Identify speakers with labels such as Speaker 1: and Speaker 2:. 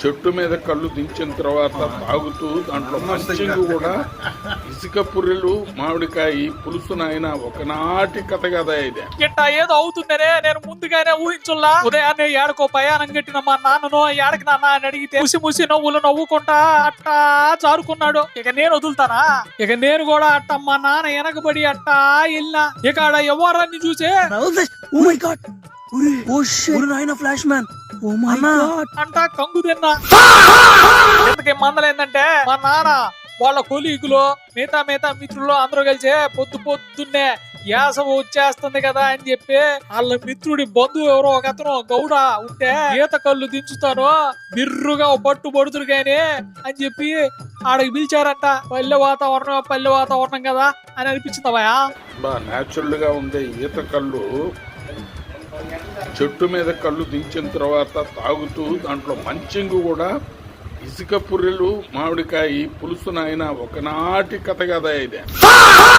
Speaker 1: చెట్టు మీద కళ్ళు దించిన తర్వాత తాగుతూ దాంట్లో మంచింగు కూడా ఇసుక పుర్రెలు మామిడికాయ పులుసునైనా ఒకనాటి కథ కదా ఇది.
Speaker 2: ఇట్టా ఏదో అవుతుందనే నేను ముందుగానే ఊహించుల్లా. ఉదయాన్నే ఏడకో ప్రయాణం కట్టిన మా నాన్నను ఏడకి నాన్న అని అడిగితే ముసి ముసి నవ్వులు నవ్వుకుంటా అట్టా జారుకున్నాడు. ఇక నేను వదులుతానా? ఇక నేను కూడా అట్ట మా నాన్న వెనకబడి అట్టా వెళ్ళినా. ఇక ఆడ ఎవరాన్ని చూసే అంటా కంగు తిన్నా. ఎందుకే మందలేందంటే మా నాన్న వాళ్ళ కొలీగులు మిగతా మిత్రులు అందరూ కలిసి పొద్దున్నే యాసవ వచ్చేస్తుంది కదా అని చెప్పి వాళ్ళ మిత్రుడి బంధువు ఎవరో ఒక అతను గౌడ ఉంటే ఈత కళ్ళు దించుతాను బిర్రుగా పట్టు పడుతురు గాని అని చెప్పి ఆడకి పిలిచారంట. పల్లె వాతావరణం కదా అని అనిపించిందవా?
Speaker 1: బా న్యాచురల్ గా ఉండే ఈత కళ్ళు చెట్టు మీద కళ్ళు దించిన తర్వాత తాగుతూ దాంట్లో మంచింగు కూడా ఇసుక పుర్రెలు మామిడికాయ పులుసునైనా ఒకనాటి కథ కదా ఇది.